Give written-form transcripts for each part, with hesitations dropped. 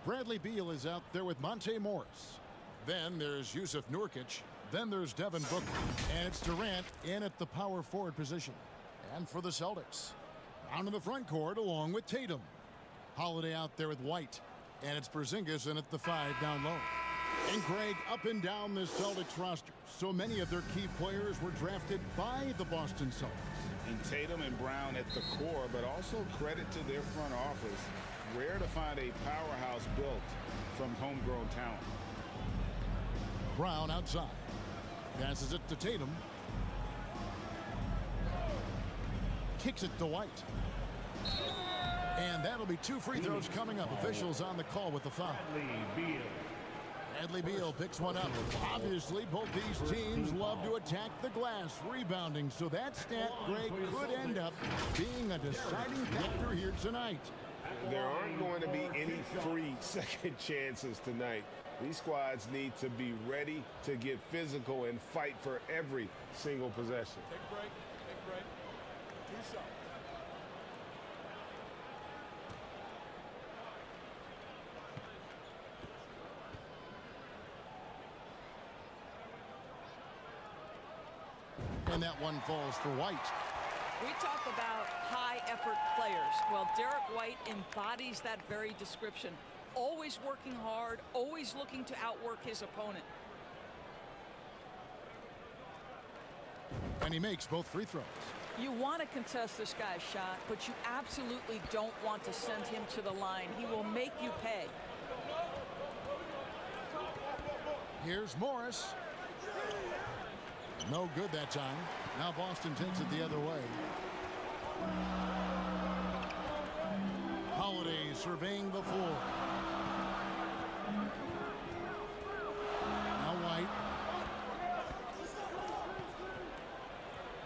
Bradley Beal is out there with Monte Morris. Then there's Yusuf Nurkic. Then there's Devin Booker. And it's Durant in at the power forward position. And for the Celtics, down in the front court along with Tatum. Holiday out there with White. And it's Porzingis in at the 5 down low. And Greg, up and down this Celtics roster, so many of their key players were drafted by the Boston Celtics. And Tatum and Brown at the core, but also credit to their front office. Rare to find a powerhouse built from homegrown talent. Brown outside. Passes it to Tatum. Kicks it to White. And that'll be 2 free throws coming up. Officials on the call with the foul. Bradley Beal picks one up. Obviously, both these teams love to attack the glass, rebounding. So that stat, Greg, could end up being a deciding factor here tonight. There aren't going to be any free second chances tonight. These squads need to be ready to get physical and fight for every single possession. Take a break. Take a break. 2 shots. And that one falls for White. We talk about high-effort players. Well, Derek White embodies that very description. Always working hard, always looking to outwork his opponent. And he makes both free throws. You want to contest this guy's shot, but you absolutely don't want to send him to the line. He will make you pay. Here's Morris. No good that time. Now Boston takes it the other way. Holiday surveying the floor. Now White.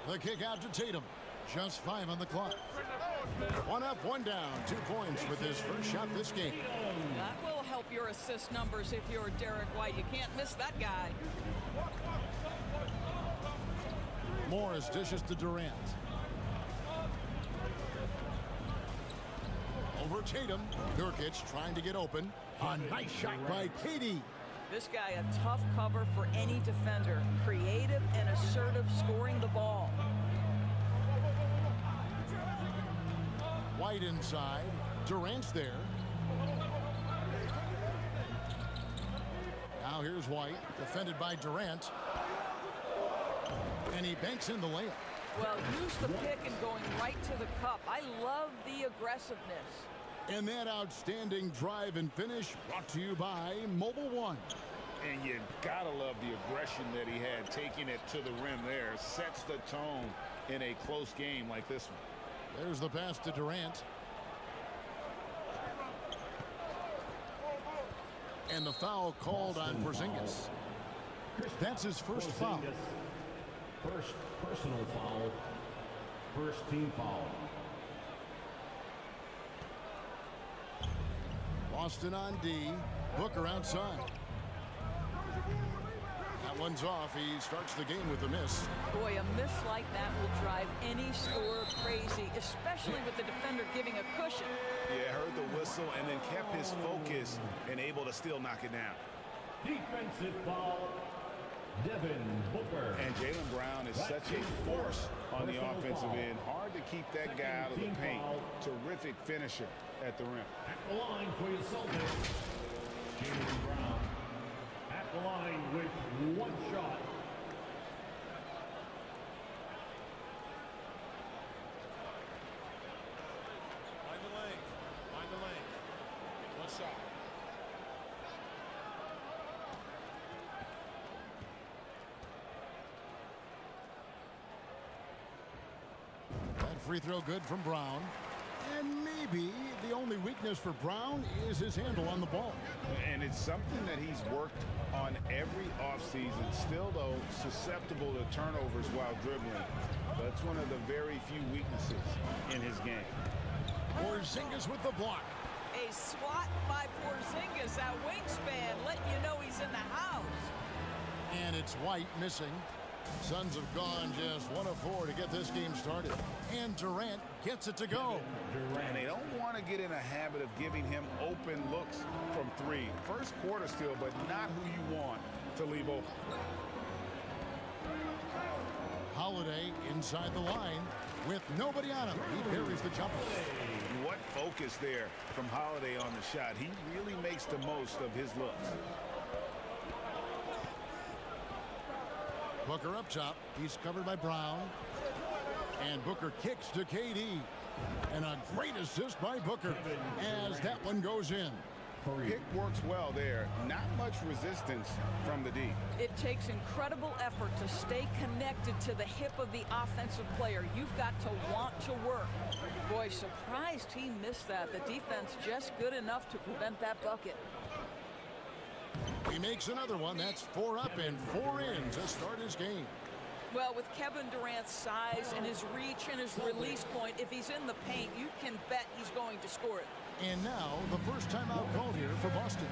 The kick out to Tatum. Just 5 on the clock. 1 up, 1 down. 2 points with his first shot this game. That will help your assist numbers if you're Derek White. You can't miss that guy. Morris dishes to Durant. Over Tatum. Nurkic trying to get open. A nice shot by Katie. This guy a tough cover for any defender. Creative and assertive scoring the ball. White inside. Durant's there. Now here's White. Defended by Durant. And he banks in the layup. Well, use the pick and going right to the cup. I love the aggressiveness. And that outstanding drive and finish brought to you by Mobile One. And you gotta love the aggression that he had, taking it to the rim there. Sets the tone in a close game like this one. There's the pass to Durant. And the foul called on Porzingis. That's his first foul. First personal foul. First team foul. Boston on D. Booker outside. That one's off. He starts the game with a miss. Boy, a miss like that will drive any scorer crazy, especially with the defender giving a cushion. Yeah, heard the whistle and then kept his focus and able to still knock it down. Defensive foul. Devin Booker. And Jaylen Brown is such a force on the offensive end. Hard to keep that guy out of the paint. Terrific finisher at the rim. At the line for your Celtics. Jaylen Brown at the line with 1 shot. Find the lane. Find the lane. 1 shot. Free throw good from Brown. And maybe the only weakness for Brown is his handle on the ball. And it's something that he's worked on every offseason. Still, though, susceptible to turnovers while dribbling. That's one of the very few weaknesses in his game. Porzingis with the block. A swat by Porzingis, that wingspan, letting you know he's in the house. And it's White missing. Suns have gone just 1 of 4 to get this game started. And Durant gets it to go. And they don't want to get in a habit of giving him open looks from 3. First quarter still, but not who you want to leave open. Holiday inside the line with nobody on him. He buries the jumper. What focus there from Holiday on the shot. He really makes the most of his looks. Booker up top. He's covered by Brown. And Booker kicks to KD. And a great assist by Booker as that one goes in. Pick works well there. Not much resistance from the D. It takes incredible effort to stay connected to the hip of the offensive player. You've got to want to work. Boy, surprised he missed that. The defense just good enough to prevent that bucket. He makes another one. That's 4 up and 4 in to start his game. Well, with Kevin Durant's size and his reach and his release point, if he's in the paint, you can bet he's going to score it. And now, the first timeout called here for Boston.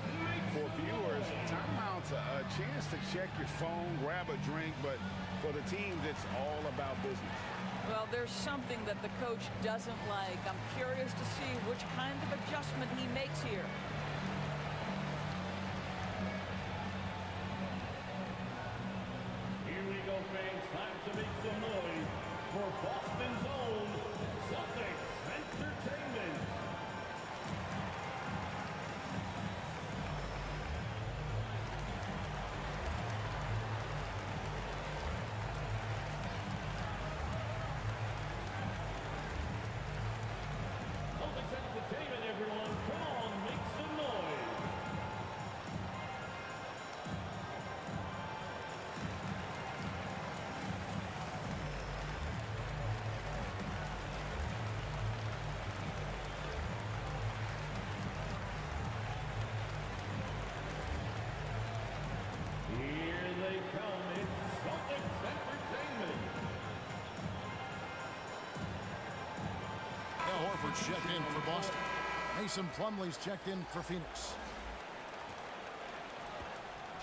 For viewers, timeout's a chance to check your phone, grab a drink, but for the teams, it's all about business. Well, there's something that the coach doesn't like. I'm curious to see which kind of adjustment he makes here. Here we go, fans. Time to make some noise for Boston's own Celtics Entertainment. Celtics Entertainment, everyone. Come on, make some noise. Here they come. It's Celtics Entertainment. Al Horford's checked in for Boston. Mason Plumlee's checked in for Phoenix.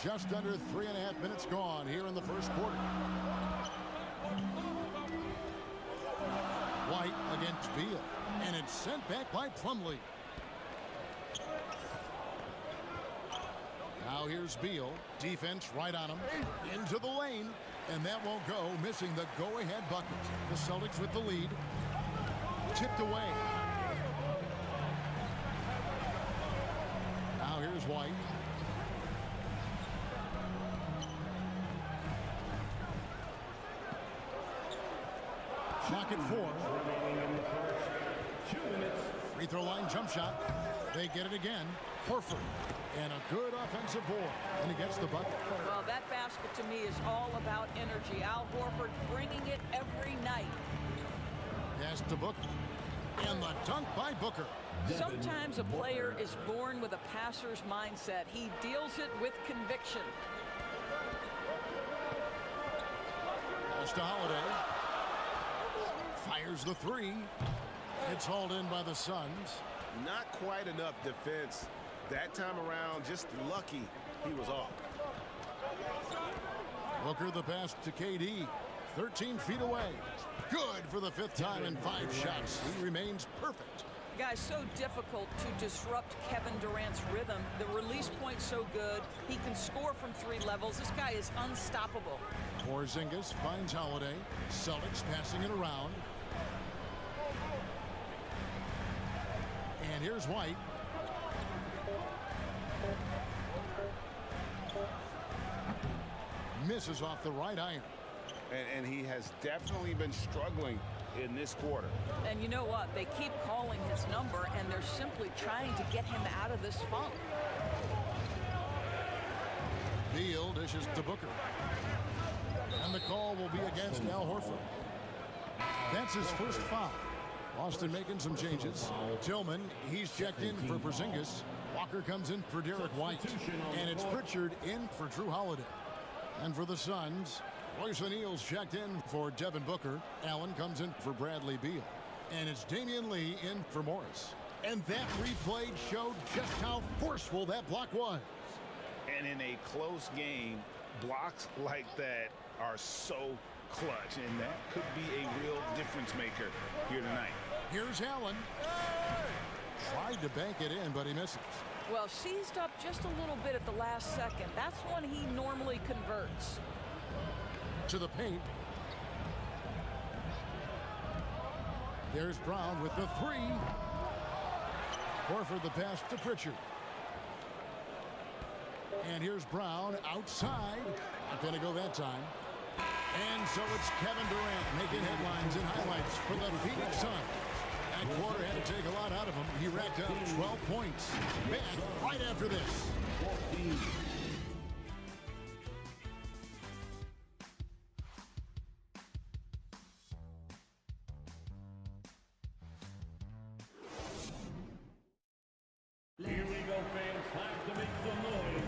Just under 3.5 minutes gone here in the first quarter. White against Beal. And it's sent back by Plumlee. Now here's Beal. Defense right on him. Into the lane. And that won't go. Missing the go-ahead bucket. The Celtics with the lead. Tipped away. Now here's White. Clock at 4. Free throw line jump shot. They get it again. Horford. And a good offensive board. And he gets the bucket. Well, that basket to me is all about energy. Al Horford bringing it every night. Pass to Booker. And the dunk by Booker. Sometimes a player is born with a passer's mindset. He deals it with conviction. Pass to Holiday. Fires the 3. It's hauled in by the Suns. Not quite enough defense. That time around, just lucky he was off. Booker the pass to KD. 13 feet away. Good for the 5th time in 5 shots. He remains perfect. Guys, so difficult to disrupt Kevin Durant's rhythm. The release point's so good. He can score from 3 levels. This guy is unstoppable. Porzingis finds Holiday. Celtics passing it around. And here's White. Misses off the right iron. And he has definitely been struggling in this quarter. And you know what? They keep calling his number, and they're simply trying to get him out of this funk. Beal dishes to Booker. And the call will be against Al Horford. That's his first foul. Boston making some changes. Tillman, he's checked in for Porzingis. Walker comes in for Derek White. And it's Pritchard in for Drew Holiday. And for the Suns, Royce O'Neal's checked in for Devin Booker. Allen comes in for Bradley Beal. And it's Damian Lee in for Morris. And that replay showed just how forceful that block was. And in a close game, blocks like that are so clutch, and that could be a real difference maker here tonight. Here's Allen. Tried to bank it in, but he misses. Well, seized up just a little bit at the last second. That's when he normally converts. To the paint. There's Brown with the three. Horford the pass to Pritchard. And here's Brown outside. Not going to go that time. And so it's Kevin Durant making headlines and highlights for the Phoenix Suns. That quarter had to take a lot out of him. He racked up 12 points. Back right after this. 14. Here we go, fans. Time to make some noise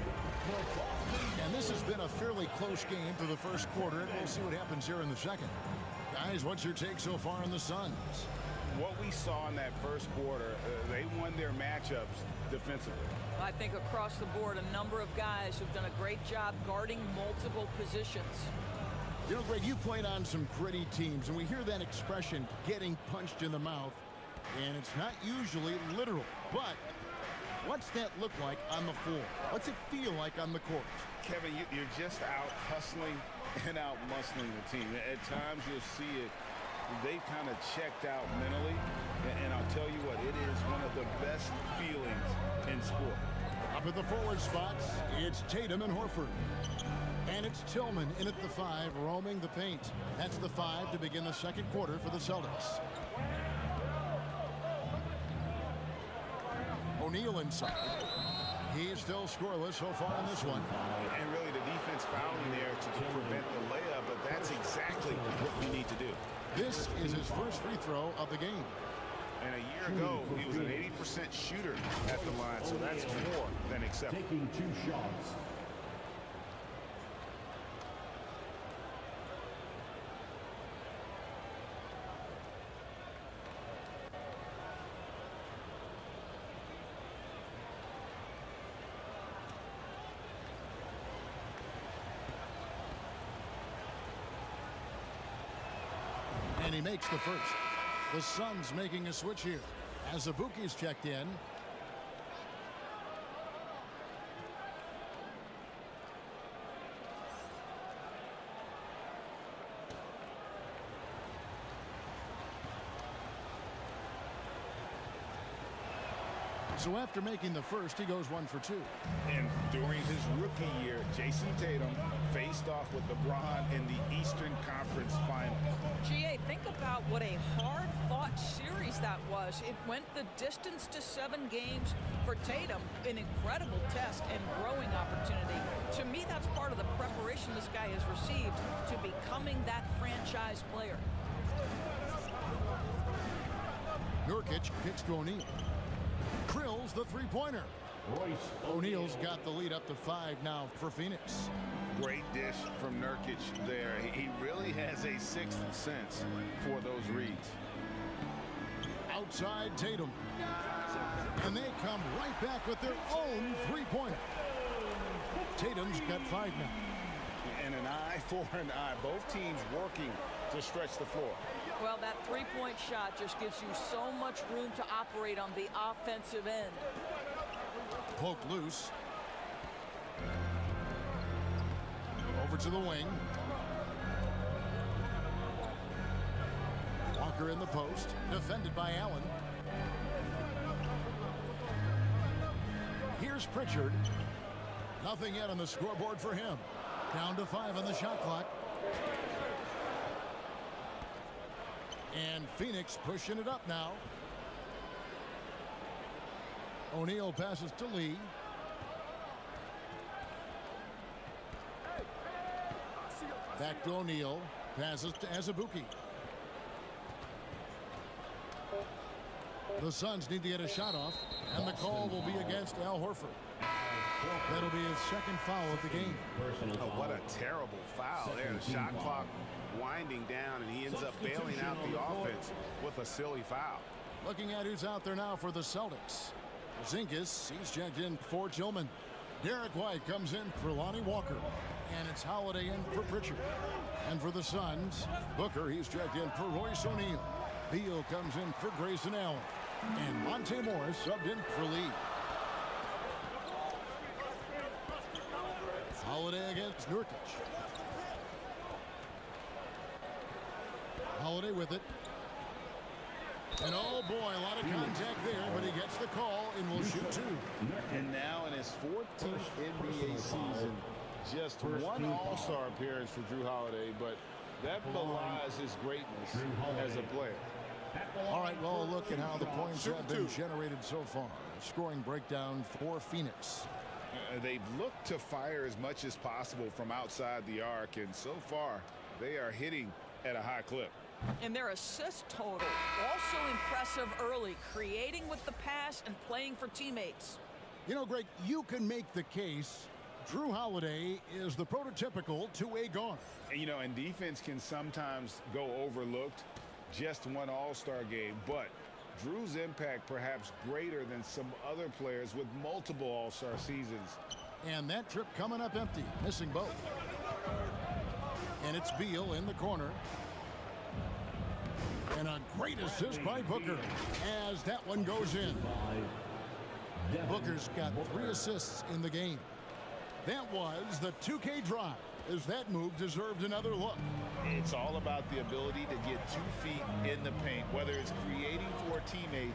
for Boston. And this has been a fairly close game through the first quarter, and we'll see what happens here in the second. Guys, what's your take so far on the Suns? What we saw in that first quarter, they won their matchups defensively. I think across the board, a number of guys have done a great job guarding multiple positions. You know, Greg, you played on some gritty teams, and we hear that expression, getting punched in the mouth, and it's not usually literal. But what's that look like on the floor? What's it feel like on the court? Kevin, you're just out hustling and out muscling the team. At times you'll see it. They kind of checked out mentally, and I'll tell you what, it is one of the best feelings in sport. Up at the forward spots, it's Tatum and Horford. And it's Tillman in at the 5, roaming the paint. That's the 5 to begin the second quarter for the Celtics. O'Neal inside. He's still scoreless so far in this one. And really the defense fouling there to prevent the layup, but that's exactly what you need to do. This is his first free throw of the game. And a year ago, he was an 80% shooter at the line, so that's more than acceptable. Taking 2 shots. And he makes the first. The Suns making a switch here as Ibuki's checked in. So after making the first, he goes 1 for 2. And during his rookie year, Jason Tatum faced off with LeBron in the Eastern Conference Finals. GA, think about what a hard-fought series that was. It went the distance to 7 games for Tatum, an incredible test and growing opportunity. To me, that's part of the preparation this guy has received to becoming that franchise player. Nurkic kicks to O'Neal. Drills the three-pointer. O'Neal's got the lead up to 5 now for Phoenix. Great dish from Nurkic there. He really has a sixth sense for those reads. Outside Tatum. And they come right back with their own three-pointer. Tatum's got 5 now. And an eye for an eye. Both teams working to stretch the floor. Well, that three-point shot just gives you so much room to operate on the offensive end. Poke loose. Over to the wing. Walker in the post. Defended by Allen. Here's Pritchard. Nothing yet on the scoreboard for him. Down to 5 on the shot clock. And Phoenix pushing it up now. O'Neal passes to Lee. Back to O'Neal. Passes to Azubuike. The Suns need to get a shot off, and the call will be against Al Horford. That'll be his second foul of the game. Oh, what a terrible foul there. The shot clock winding down, and he ends up bailing out the offense with a silly foul. Looking at who's out there now for the Celtics. Zinkis, he's checked in for Tillman. Derek White comes in for Lonnie Walker. And it's Holiday in for Pritchard. And for the Suns, Booker, he's checked in for Royce O'Neal. Beal comes in for Grayson Allen. And Monte Morris subbed in for Lee. Holiday against Nurkic. Holiday with it. And oh boy, a lot of contact there, but he gets the call and will shoot two. And now in his 14th NBA season, just one All-Star appearance for Drew Holiday, but that belies his greatness as a player. All right, well, look at how the points have been generated so far. Scoring breakdown for Phoenix. They've looked to fire as much as possible from outside the arc, and so far, they are hitting at a high clip. And their assist total, also impressive early, creating with the pass and playing for teammates. You know, Greg, you can make the case Drew Holiday is the prototypical two-way guard. And, you know, and defense can sometimes go overlooked. Just one All-Star game, but Drew's impact perhaps greater than some other players with multiple All-Star seasons. And that trip coming up empty, missing both. And it's Beal in the corner. And a great assist by Booker as that one goes in. Booker's got 3 assists in the game. That was the 2K drive, as that move deserved another look. It's all about the ability to get 2 feet in the paint, whether it's creating for a teammate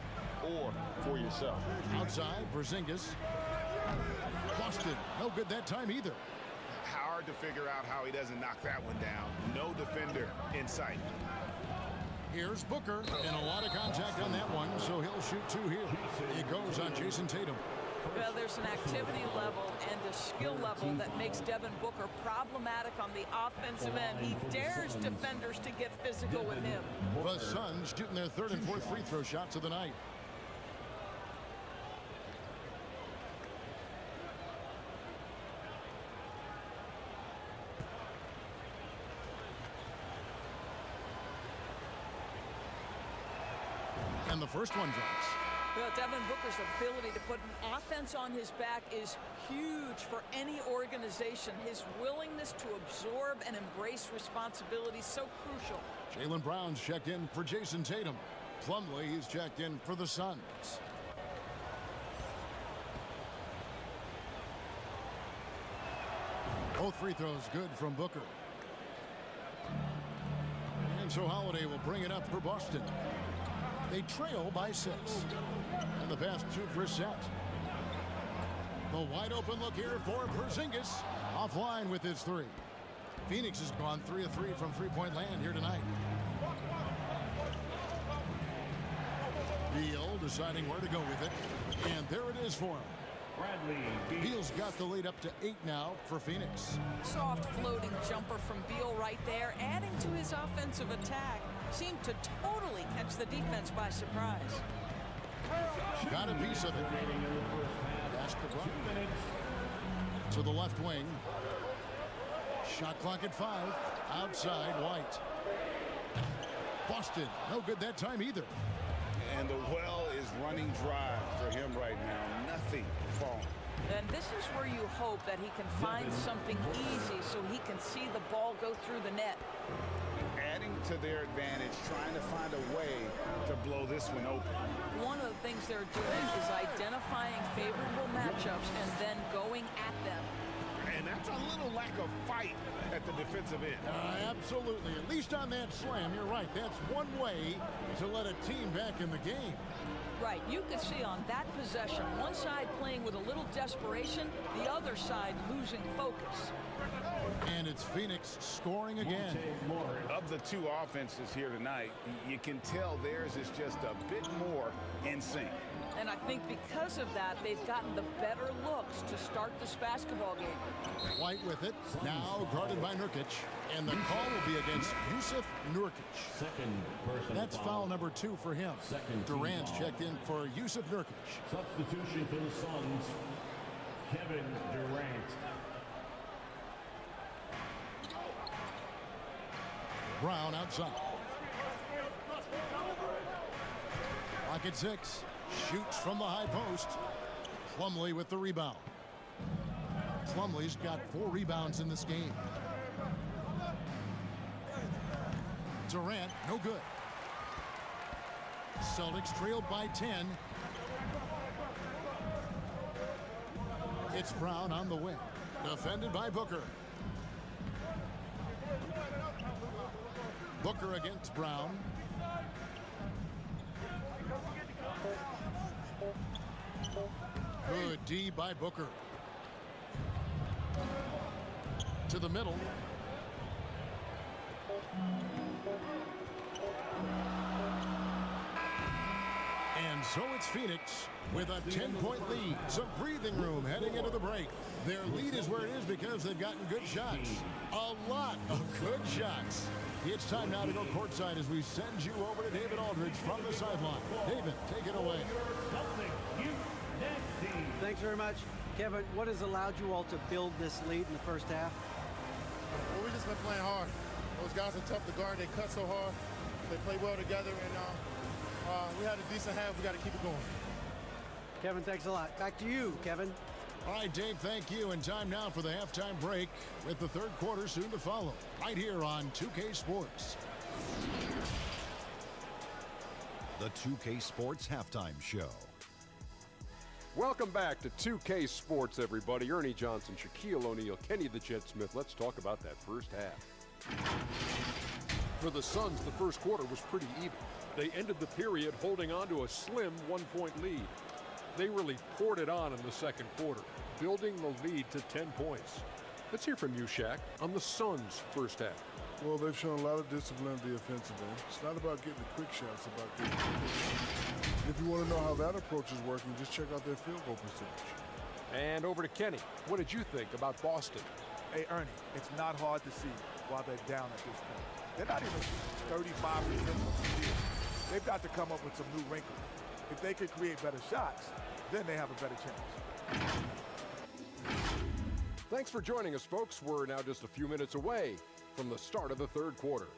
or for yourself. Outside, Porzingis. Boston, no good that time either. Hard to figure out how he doesn't knock that one down. No defender in sight. Here's Booker, and a lot of contact on that one, so he'll shoot 2 here. It goes on Jason Tatum. Well, there's an activity level and a skill level that makes Devin Booker problematic on the offensive end. He dares defenders to get physical with him. The Suns shooting their 3rd and 4th free throw shots of the night. And the first one drops. Well, Devin Booker's ability to put an offense on his back is huge for any organization. His willingness to absorb and embrace responsibility is so crucial. Jaylen Brown's checked in for Jason Tatum. Plumlee, he's checked in for the Suns. Both free throws good from Booker. And so Holiday will bring it up for Boston. They trail by 6. And the pass to Brissett. The wide open look here for Porzingis. Offline with his 3. Phoenix has gone 3 of 3 from three-point land here tonight. Beal deciding where to go with it. And there it is for him. Beal's got the lead up to 8 now for Phoenix. Soft floating jumper from Beal right there, adding to his offensive attack. Seemed to totally catch the defense by surprise. Got a piece of it. That's the run. To the left wing. Shot clock at 5. Outside, White. Boston, no good that time either. And the well is running dry for him right now. Nothing falling. And this is where you hope that he can find something easy so he can see the ball go through the net. Adding to their advantage, trying to find a way to blow this one open. One of the things they're doing is identifying favorable matchups and then going at them. And that's a little lack of fight at the defensive end. Absolutely. At least on that slam, you're right. That's one way to let a team back in the game. Right. You could see on that possession, one side playing with a little desperation, the other side losing focus. And it's Phoenix scoring again. Of the 2 offenses here tonight, you can tell theirs is just a bit more in sync. And I think because of that, they've gotten the better looks to start this basketball game. White with it, now guarded by Nurkic. And the call will be against Yusuf Nurkic. That's foul number 2 for him. Durant's checked in for Yusuf Nurkic. Substitution for the Suns, Kevin Durant. Brown outside. Clock at 6. Shoots from the high post. Plumlee with the rebound. Plumlee's got 4 rebounds in this game. Durant, no good. Celtics trailed by 10. It's Brown on the wing. Defended by Booker. Booker against Brown. Good D by Booker. To the middle. And so it's Phoenix with a 10-point lead. Some breathing room heading into the break. Their lead is where it is because they've gotten good shots. A lot of good shots. It's time now to go courtside as we send you over to David Aldridge from the sideline. David, take it away. Thanks very much. Kevin, what has allowed you all to build this lead in the first half? Well, we've just been playing hard. Those guys are tough to guard. They cut so hard. They play well together, and we had a decent half. We got to keep it going. Kevin, thanks a lot. Back to you, Kevin. All right, Dave, thank you. And time now for the halftime break with the third quarter soon to follow. Right here on 2K Sports. The 2K Sports Halftime Show. Welcome back to 2K Sports, everybody. Ernie Johnson, Shaquille O'Neal, Kenny the Jet Smith. Let's talk about that first half. For the Suns, the first quarter was pretty even. They ended the period holding on to a slim 1-point lead. They really poured it on in the second quarter, building the lead to 10 points. Let's hear from you, Shaq, on the Suns' first half. Well, they've shown a lot of discipline at the offensive end. It's not about getting the quick shots, it's about getting the quick shots. If you want to know how that approach is working, just check out their field goal percentage. And over to Kenny. What did you think about Boston? Hey, Ernie, it's not hard to see why they're down at this point. They're not even 35% from the field. They've got to come up with some new wrinkles. If they can create better shots, then they have a better chance. Thanks for joining us, folks. We're now just a few minutes away from the start of the third quarter.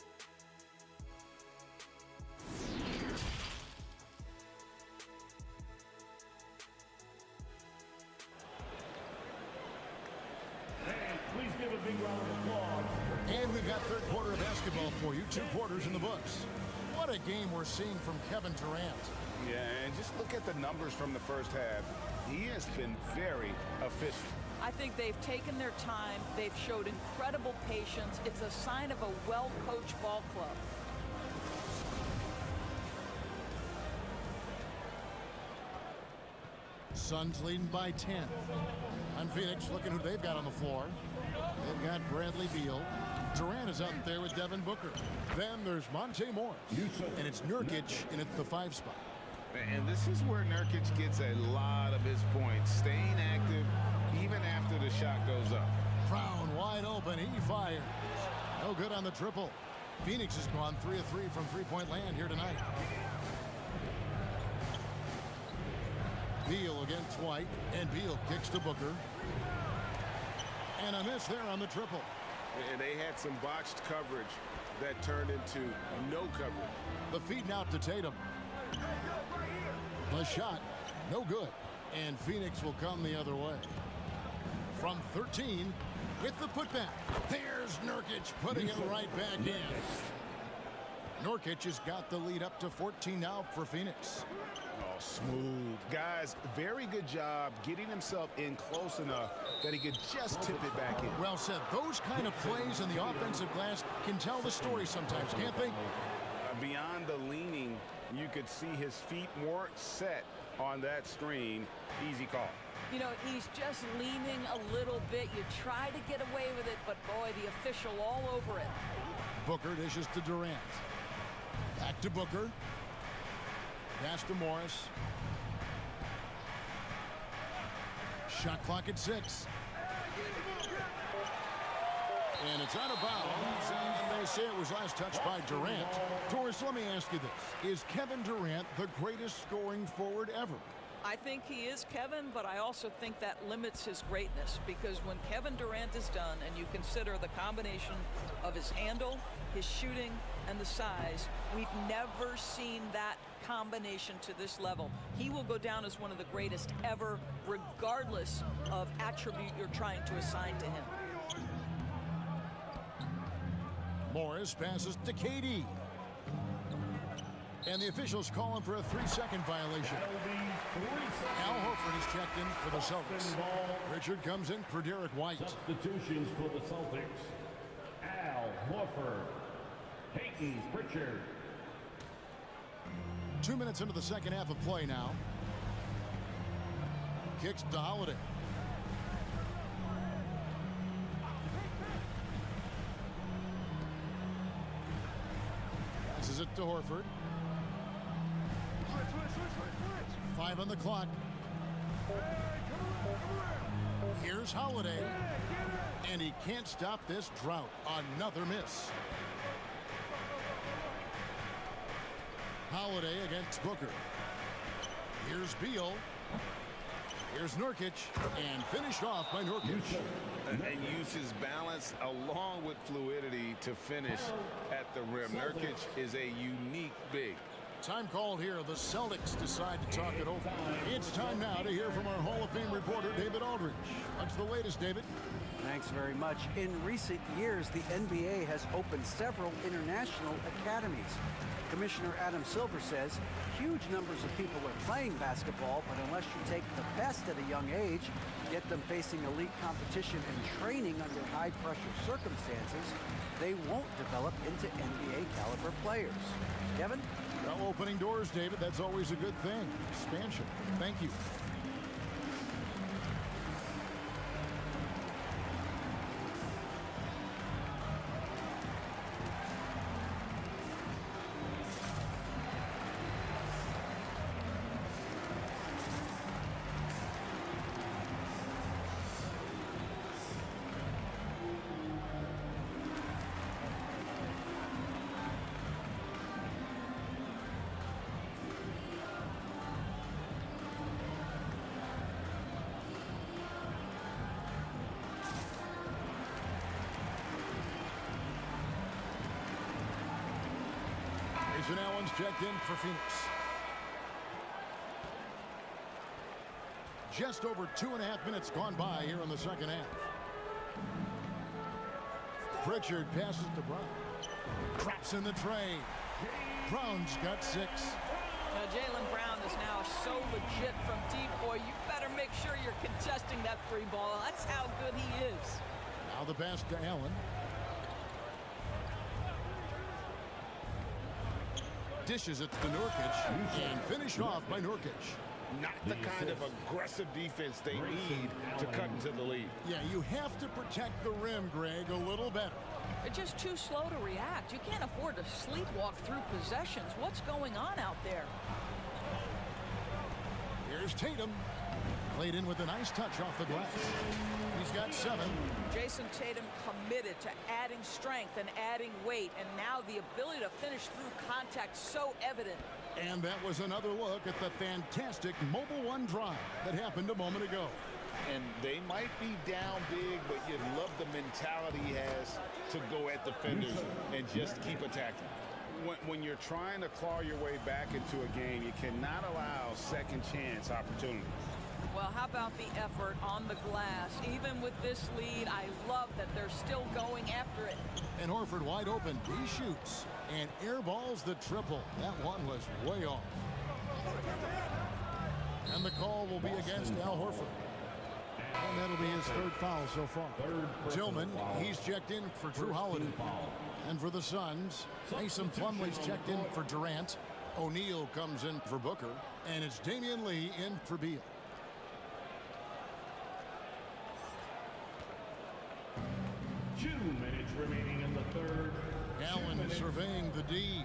And please give a big round of applause. And we've got third quarter of basketball for you. 2 quarters in the books. What a game we're seeing from Kevin Durant. Yeah, and just look at the numbers from the first half. He has been very efficient. I think they've taken their time. They've showed incredible patience. It's a sign of a well-coached ball club. Suns leading by 10. On Phoenix, looking who they've got on the floor. They've got Bradley Beal. Durant is out there with Devin Booker. Then there's Monte Morris. And it's Nurkic in at the 5 spot. And this is where Nurkic gets a lot of his points, staying active even after the shot goes up. Brown wide open. He fires. No good on the triple. Phoenix has gone 3 of 3 from three-point land here tonight. Beal against White, and Beal kicks to Booker. And a miss there on the triple. And they had some botched coverage that turned into no coverage. The feed out to Tatum. The shot, no good. And Phoenix will come the other way. From 13, with the putback. There's Nurkic putting it right back in. Nurkic has got the lead up to 14 now for Phoenix. Oh, smooth. Guys, very good job getting himself in close enough that he could just tip it back in. Well said. Those kind of plays in the offensive glass can tell the story sometimes, can't they? Beyond the leaning, you could see his feet weren't set on that screen. Easy call. You know, he's just leaning a little bit. You try to get away with it, but boy, the official all over it. Booker dishes to Durant. Back to Booker. Pass to Morris. Shot clock at 6. And it's out of bounds, and they say it was last touched by Durant. Doris, let me ask you this. Is Kevin Durant the greatest scoring forward ever? I think he is, Kevin, but I also think that limits his greatness, because when Kevin Durant is done and you consider the combination of his handle, his shooting, and the size. We've never seen that combination to this level. He will go down as one of the greatest ever, regardless of attribute you're trying to assign to him. Morris passes to KD. And the officials call him for a 3-second violation. Al Horford is checked in for the Celtics. Pritchard comes in for Derek White. Substitutions for the Celtics. Al Horford. Peyton Pritchard. 2 minutes into the second half of play now. Kicks to Holiday. Passes it to Horford. 5 on the clock. Here's Holiday. And he can't stop this drought. Another miss. Holiday against Booker. Here's Beal. Here's Nurkic. And finished off by Nurkic. And uses balance along with fluidity to finish at the rim. Nurkic is a unique big. Time called here. The Celtics decide to talk it over. It's time now to hear from our Hall of Fame reporter, David Aldridge. What's the latest, David? Thanks very much. In recent years, the NBA has opened several international academies. Commissioner Adam Silver says huge numbers of people are playing basketball, but unless you take the best at a young age, get them facing elite competition and training under high-pressure circumstances, they won't develop into NBA-caliber players. Kevin? Well, opening doors, David, that's always a good thing. Expansion. Thank you. Grayson Allen's checked in for Phoenix. Just over 2.5 minutes gone by here in the second half. Pritchard passes to Brown. Craps in the tray. Brown's got 6. Now, Jaylen Brown is now so legit from deep. Boy, you better make sure you're contesting that free ball. That's how good he is. Now the pass to Allen. Dishes it to Nurkic and finished off by Nurkic. Not the kind of aggressive defense they need to cut into the lead. Yeah, you have to protect the rim, Greg, a little better. They're just too slow to react. You can't afford to sleepwalk through possessions. What's going on out there? Here's Tatum. Played in with a nice touch off the glass. He's got 7. Jason Tatum committed to adding strength and adding weight, and now the ability to finish through contact so evident. And that was another look at the fantastic Mobile One drive that happened a moment ago. And they might be down big, but you love the mentality he has to go at defenders and just keep attacking. When you're trying to claw your way back into a game, you cannot allow second chance opportunities. Well, how about the effort on the glass? Even with this lead, I love that they're still going after it. And Horford wide open. He shoots and airballs the triple. That one was way off. And the call will be against Al Horford. And that'll be his 3rd foul so far. Tillman, he's checked in for Drew Holiday. And for the Suns, Mason Plumlee's checked in for Durant. O'Neal comes in for Booker. And it's Damian Lee in for Beal. Remaining in the 3rd. Allen surveying the D.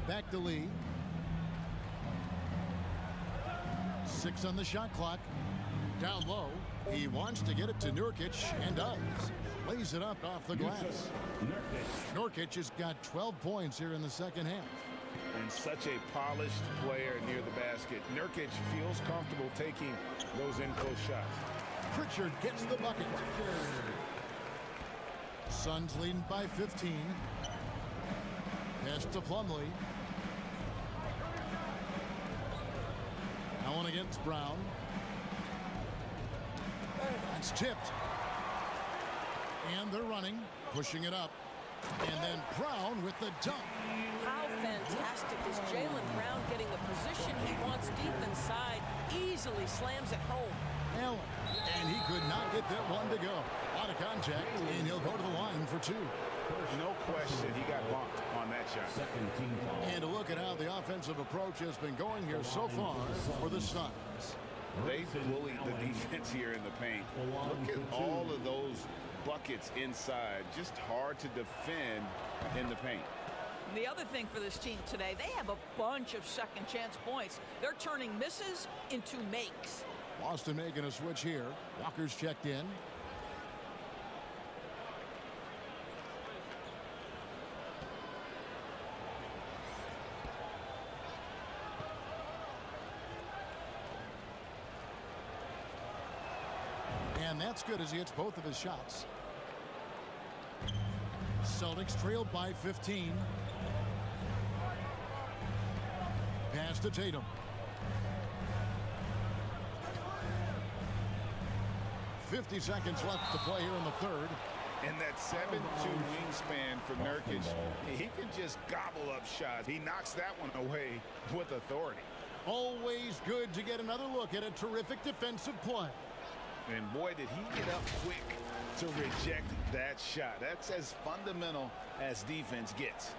Back to Lee. 6 on the shot clock. Down low. He wants to get it to Nurkic and does. Lays it up off the glass. Nurkic has got 12 points here in the second half. And such a polished player near the basket. Nurkic feels comfortable taking those in-close shots. Pritchard gets the bucket. Suns leading by 15. Pass to Plumlee. Allen against Brown. That's tipped. And they're running, pushing it up. And then Brown with the dunk. How fantastic is Jaylen Brown getting the position he wants deep inside. Easily slams it home. Allen. And he could not get that one to go. Out of contact, and he'll go to the line for two. No question, he got bumped on that shot. And a look at how the offensive approach has been going here so far for the Suns. They bullied the defense here in the paint. Look at all of those buckets inside. Just hard to defend in the paint. The other thing for this team today, they have a bunch of second chance points. They're turning misses into makes. Boston making a switch here. Walker's checked in. And that's good as he hits both of his shots. Celtics trailed by 15. Pass to Tatum. 50 seconds left to play here in the third. And that 7'2" wingspan for Nurkic, he can just gobble up shots. He knocks that one away with authority. Always good to get another look at a terrific defensive play. And boy, did he get up quick to reject that shot. That's as fundamental as defense gets.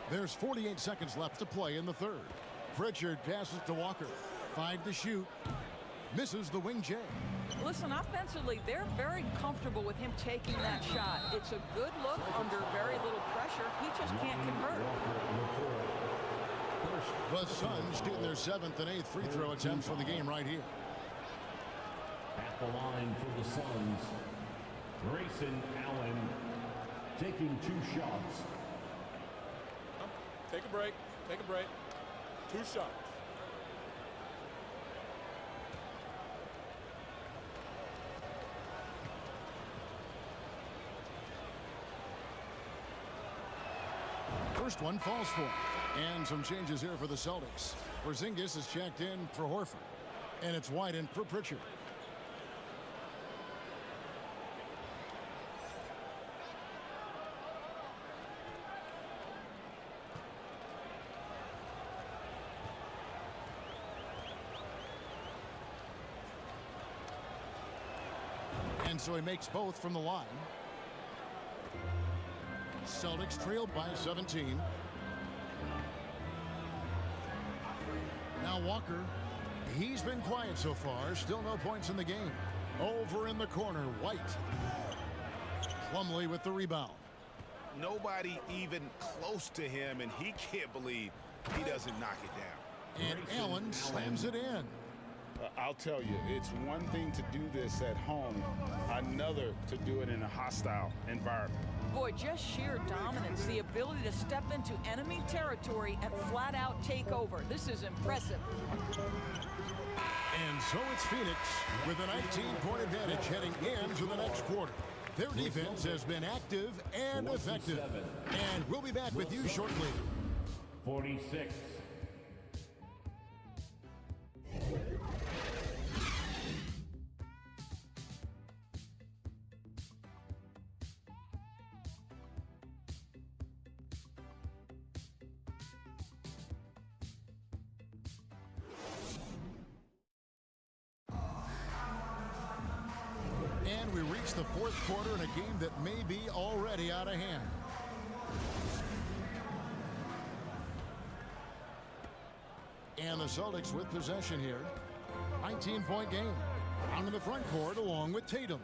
There's 48 seconds left to play in the third. Pritchard passes to Walker. 5 to shoot. Misses the wing J. Listen, offensively, they're very comfortable with him taking that shot. It's a good look under very little pressure. He just can't convert. The Suns shooting their 7th and 8th free throw attempts for the game right here. At the line for the Suns, Grayson Allen taking 2 shots. Take a break. Take a break. 2 shots. First one falls for him. And some changes here for the Celtics. Porzingis is checked in for Horford. And it's wide in for Pritchard. And so he makes both from the line. Celtics trailed by 17. Now Walker, he's been quiet so far. Still no points in the game. Over in the corner, White. Plumlee with the rebound. Nobody even close to him, and he can't believe he doesn't knock it down. And Allen slams it in. I'll tell you, it's one thing to do this at home, another to do it in a hostile environment. Boy, just sheer dominance, the ability to step into enemy territory and flat out take over. This is impressive. And so it's Phoenix with a 19-point advantage heading into the next quarter. Their defense has been active and effective. And we'll be back with you shortly. 46. And we reach the fourth quarter in a game that may be already out of hand. And the Celtics with possession here. 19-point game. Down in the front court along with Tatum.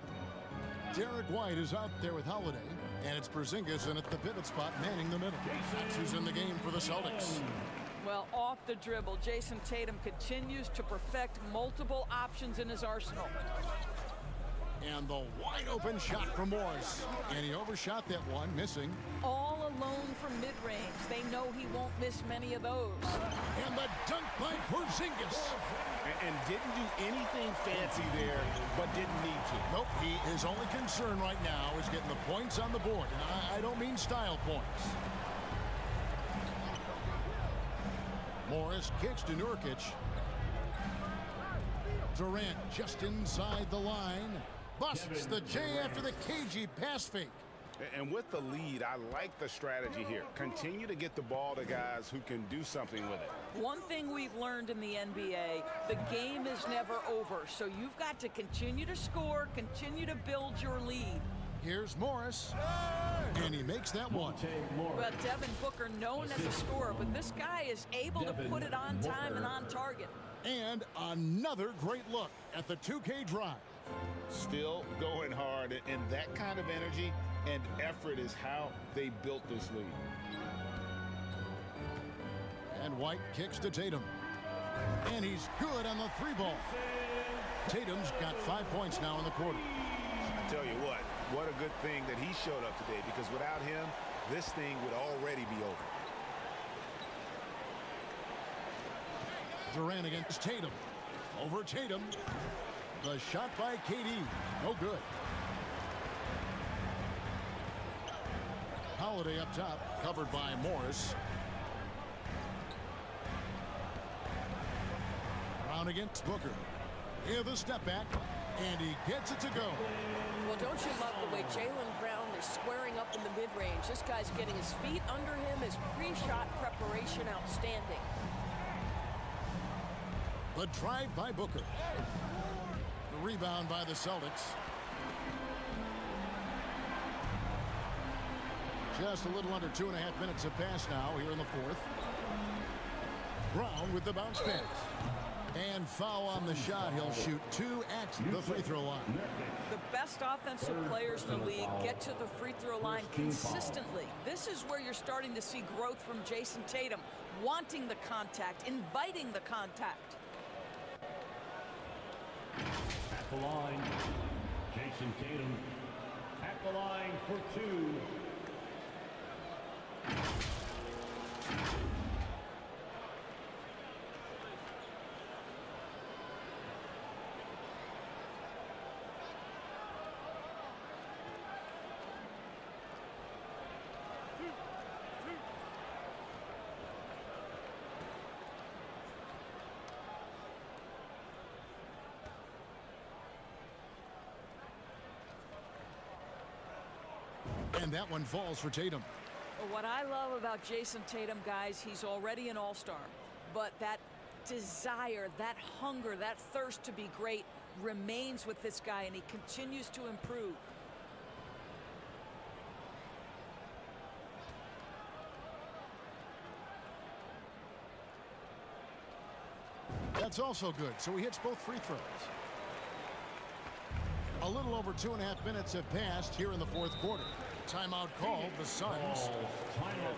Derek White is out there with Holiday. And it's Porzingis in at the pivot spot manning the middle. That's who's in the game for the Celtics. Well, off the dribble, Jason Tatum continues to perfect multiple options in his arsenal. And the wide open shot from Morris. And he overshot that one, missing. All alone from mid-range. They know he won't miss many of those. And the dunk by Porzingis. And didn't do anything fancy there, but didn't need to. Nope, his only concern right now is getting the points on the board. And I don't mean style points. Morris kicks to Nurkic. Durant just inside the line. Busts the J after the cagey pass fake. And with the lead, I like the strategy here. Continue to get the ball to guys who can do something with it. One thing we've learned in the NBA, the game is never over. So you've got to continue to score, continue to build your lead. Here's Morris. And he makes that one. But Devin Booker, known as a scorer, but this guy is able to put it on time and on target. And another great look at the 2K drive. Still going hard, and that kind of energy and effort is how they built this lead. And White kicks to Tatum. And he's good on the 3-ball. Tatum's got 5 points now in the quarter. I tell you what a good thing that he showed up today, because without him, this thing would already be over. Durant against Tatum. Over Tatum. The shot by KD. No good. Holiday up top, covered by Morris. Brown against Booker. Here the step back, and he gets it to go. Well, don't you love the way Jaylen Brown is squaring up in the mid-range? This guy's getting his feet under him. His pre-shot preparation outstanding. The drive by Booker. The rebound by the Celtics. Just a little under 2.5 minutes have passed now here in the fourth. Brown with the bounce pass. And foul on the shot. He'll shoot 2 at the free throw line. The best offensive players in the league get to the free throw line consistently. This is where you're starting to see growth from Jason Tatum, wanting the contact, inviting the contact. At the line, Jason Tatum. At the line for 2. And that one falls for Tatum. What I love about Jason Tatum, guys, he's already an all-star. But that desire, that hunger, that thirst to be great remains with this guy, and he continues to improve. That's also good, so he hits both free throws. A little over 2.5 minutes have passed here in the fourth quarter. Timeout called, the Suns.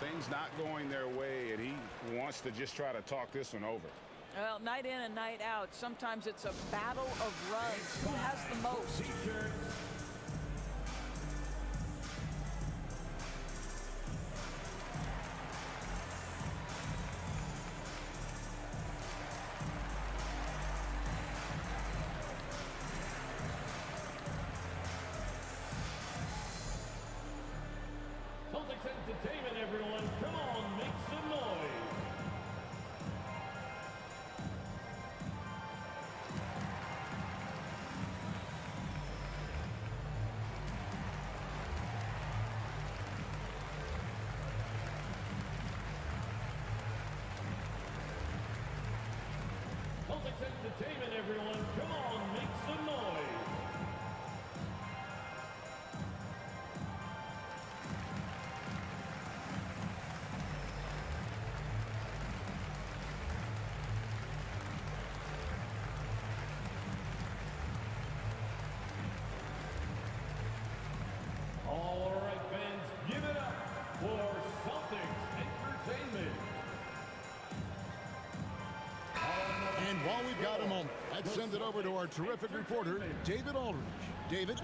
Things not going their way, and he wants to just try to talk this one over. Well, night in and night out, sometimes it's a battle of runs. Who has the most? Celtics entertainment, everyone. Come on, make some noise. Celtics entertainment, everyone. Come on, make some noise. All right, fans, give it up for Celtics Entertainment. And while we've got a moment, let's send it over to our terrific reporter, David Aldridge. David?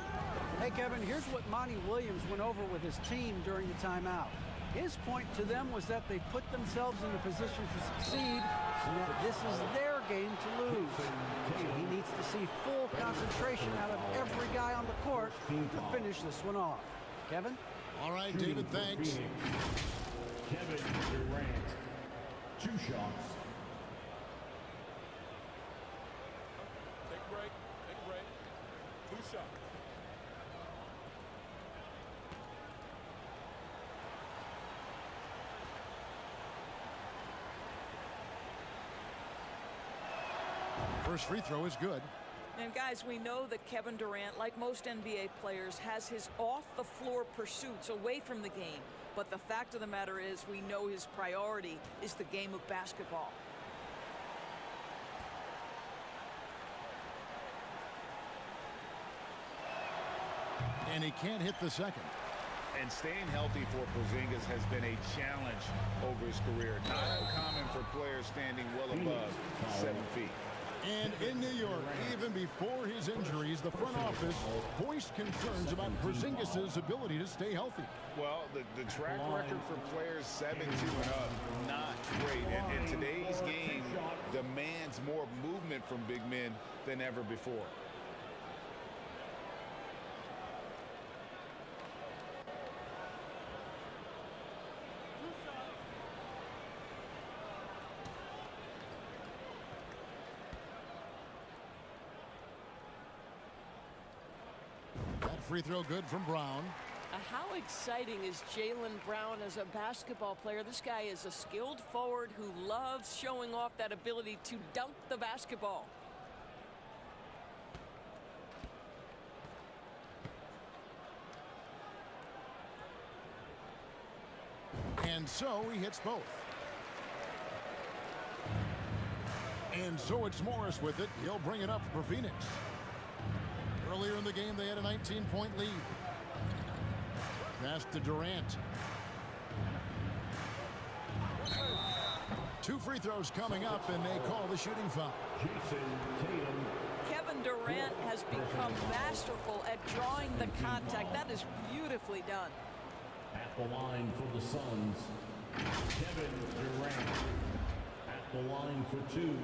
Hey, Kevin, here's what Monty Williams went over with his team during the timeout. His point to them was that they put themselves in a position to succeed and that this is their game to lose. So he needs to see full concentration out of every guy on the court to finish this one off. Kevin? All right, David, thanks. Kevin Durant, 2 shots. Take a break. Take a break. 2 shots. First free throw is good. And guys, we know that Kevin Durant, like most NBA players, has his off-the-floor pursuits away from the game. But the fact of the matter is, we know his priority is the game of basketball. And he can't hit the second. And staying healthy for Porzingis has been a challenge over his career. Not uncommon for players standing well above 7 feet. And in New York, even before his injuries, the front office voiced concerns about Porzingis' ability to stay healthy. Well, the track record for players 7-2 and up, not great. And today's game demands more movement from big men than ever before. Free throw good from Brown. How exciting is Jaylen Brown as a basketball player? This guy is a skilled forward who loves showing off that ability to dunk the basketball. And so he hits both. And so it's Morris with it. He'll bring it up for Phoenix. Earlier in the game, they had a 19-point lead. Pass to Durant. 2 free throws coming up, and they call the shooting foul. Kevin Durant has become masterful at drawing the contact. That is beautifully done. At the line for the Suns, Kevin Durant. At the line for 2.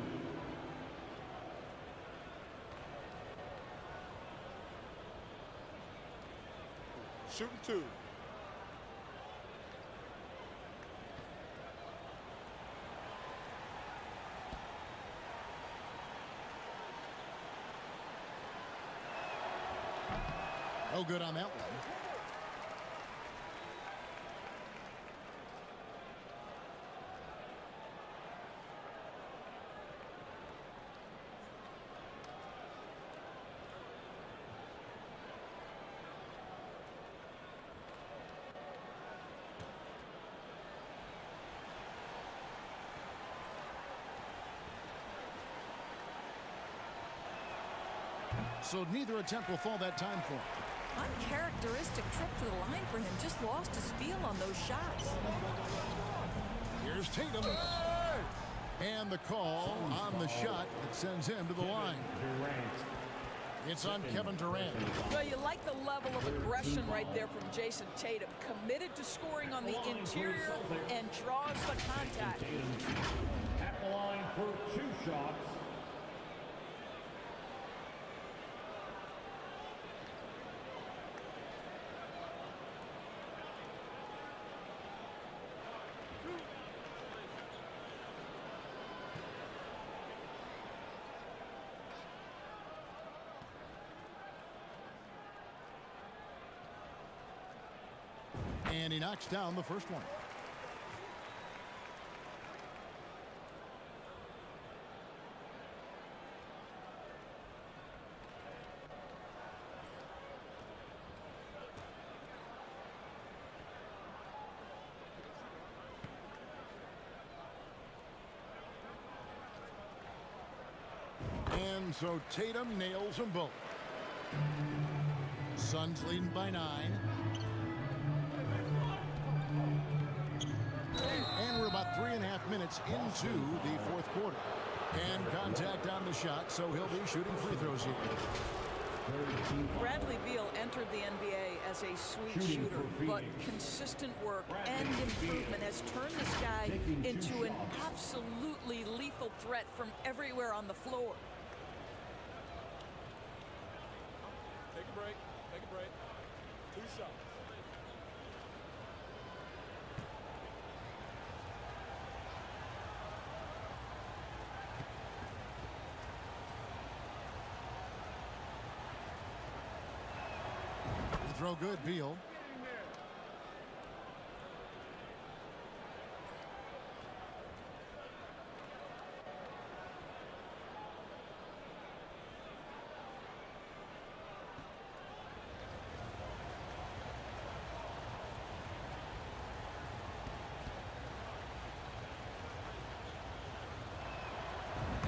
Shooting 2. No good on that one. So neither attempt will fall that time for him. Uncharacteristic trip to the line for him. Just lost his feel on those shots. Here's Tatum. And the call on the shot that sends him to the line. It's on Kevin Durant. Well, you like the level of aggression right there from Jason Tatum. Committed to scoring on the interior and draws the contact. At the line for 2 shots. And he knocks down the first one. And so Tatum nails them both. Suns leading by 9. And we're about 3.5 minutes into the 4th quarter. And contact on the shot, so he'll be shooting free throws here. Bradley Beal entered the NBA as a sweet shooter, but consistent work and improvement has turned this guy into an absolutely lethal threat from everywhere on the floor. Take a break. Take a break. 2 shots. Throw good, Beal.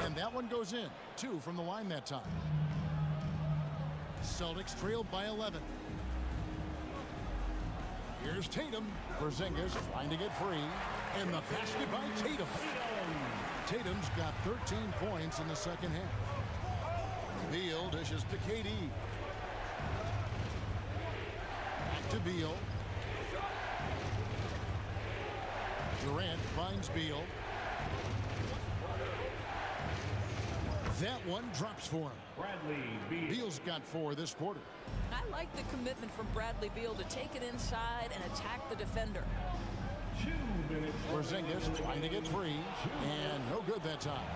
And that one goes in. 2 from the line that time. Celtics trailed by 11. Here's Tatum. Porzingis trying to get free. And the basket by Tatum. Tatum's got 13 points in the second half. Beal dishes to KD. Back to Beal. Durant finds Beal. That one drops for him. Bradley Beal. Beal's got 4 this quarter. I like the commitment from Bradley Beal to take it inside and attack the defender. 2 minutes. Porzingis trying to get free, and no good that time.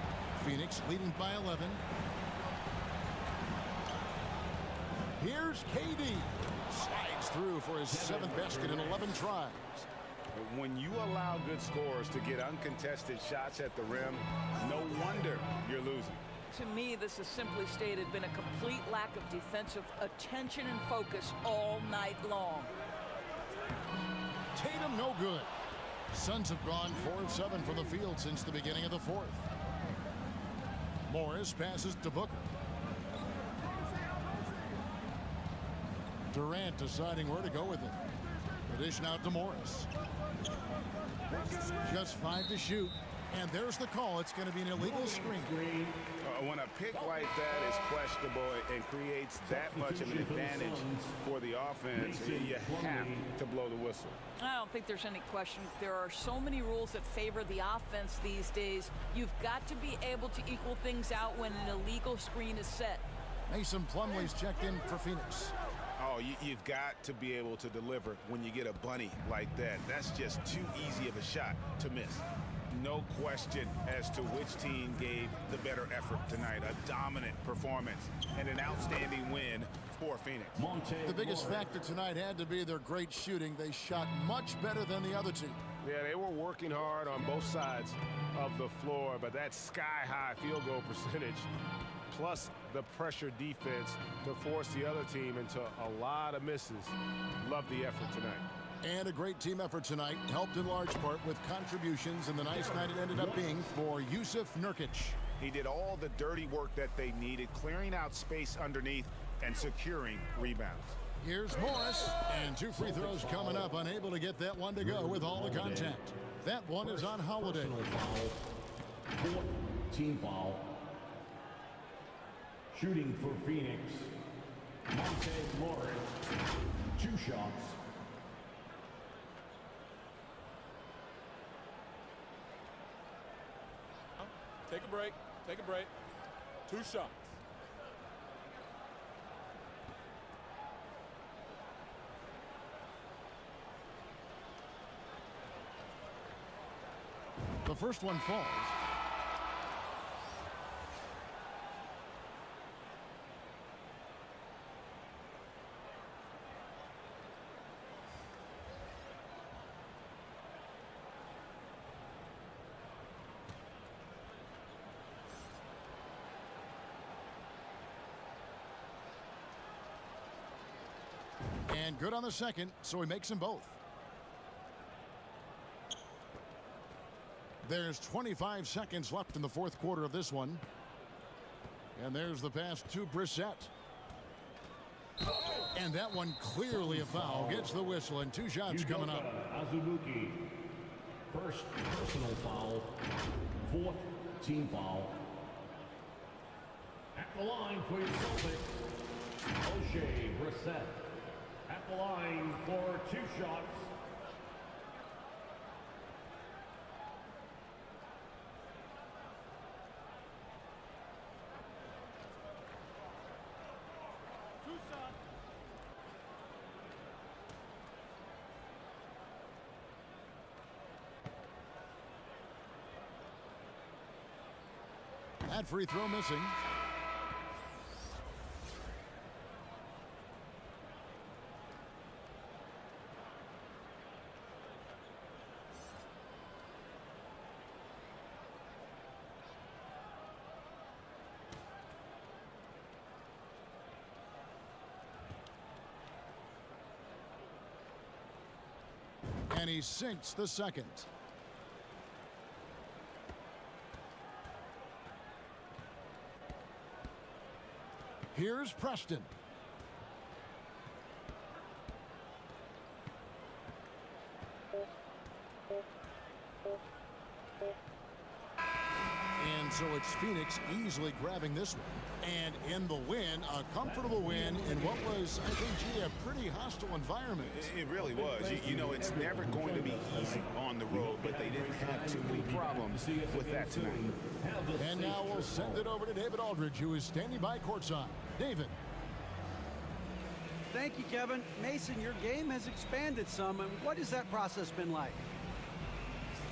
Phoenix leading by 11. Here's KD. Slides through for his 7th basket in 11 tries. When you allow good scorers to get uncontested shots at the rim, no wonder you're losing. To me, this has simply stated been a complete lack of defensive attention and focus all night long. Tatum no good. Suns have gone 4 of 7 from the field since the beginning of the 4th. Morris passes to Booker. Durant deciding where to go with it. The dish out to Morris. Just 5 to shoot. And there's the call. It's going to be an illegal screen. When a pick like that is questionable and creates that much of an advantage for the offense, you have to blow the whistle. I don't think there's any question. There are so many rules that favor the offense these days. You've got to be able to equal things out when an illegal screen is set. Mason Plumlee's checked in for Phoenix. Oh, you've got to be able to deliver when you get a bunny like that. That's just too easy of a shot to miss. No question as to which team gave the better effort tonight. A dominant performance and an outstanding win for Phoenix. The biggest factor tonight had to be their great shooting. They shot much better than the other team. Yeah, they were working hard on both sides of the floor, but that sky-high field goal percentage plus the pressure defense to force the other team into a lot of misses. Love the effort tonight. And a great team effort tonight, helped in large part with contributions, and the nice night it ended up being for Jusuf Nurkic. He did all the dirty work that they needed, clearing out space underneath and securing rebounds. Here's Morris, and 2 free throws coming up, unable to get that one to go with all the contact. That one is on Holiday. Team foul. Shooting for Phoenix. Monte Morris. 2 shots. Take a break. Take a break. 2 shots. The first one falls. And good on the second, so he makes them both. There's 25 seconds left in the 4th quarter of this one. And there's the pass to Brissett. And that one clearly a foul. Gets the whistle, and 2 shots coming up. Azubuike. First personal foul. 4th team foul. At the line for your Celtics. O'Shea Brissett at the line for 2 shots. That free throw missing. And he sinks the second. Here's Preston. And so it's Phoenix easily grabbing this one. And in the win, a comfortable win in what was, I think, gee, a pretty hostile environment. It really was. You know, it's never going to be easy on the road, but they didn't have too many problems with that tonight. And now we'll send it over to David Aldridge, who is standing by courtside. David. Thank you, Kevin. Mason, your game has expanded some. And what has that process been like?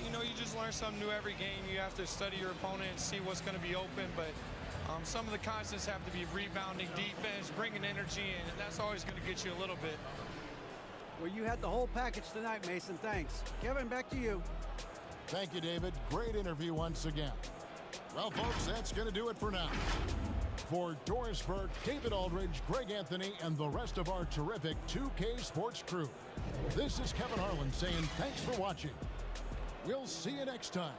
You know, you just learn something new every game. You have to study your opponent and see what's going to be open. But some of the constants have to be rebounding, defense, bringing energy in, and that's always going to get you a little bit. Well, you had the whole package tonight, Mason. Thanks. Kevin, back to you. Thank you, David. Great interview once again. Well, folks, that's going to do it for now. For Doris Burke, David Aldridge, Greg Anthony, and the rest of our terrific 2K Sports crew, this is Kevin Harlan saying thanks for watching. We'll see you next time.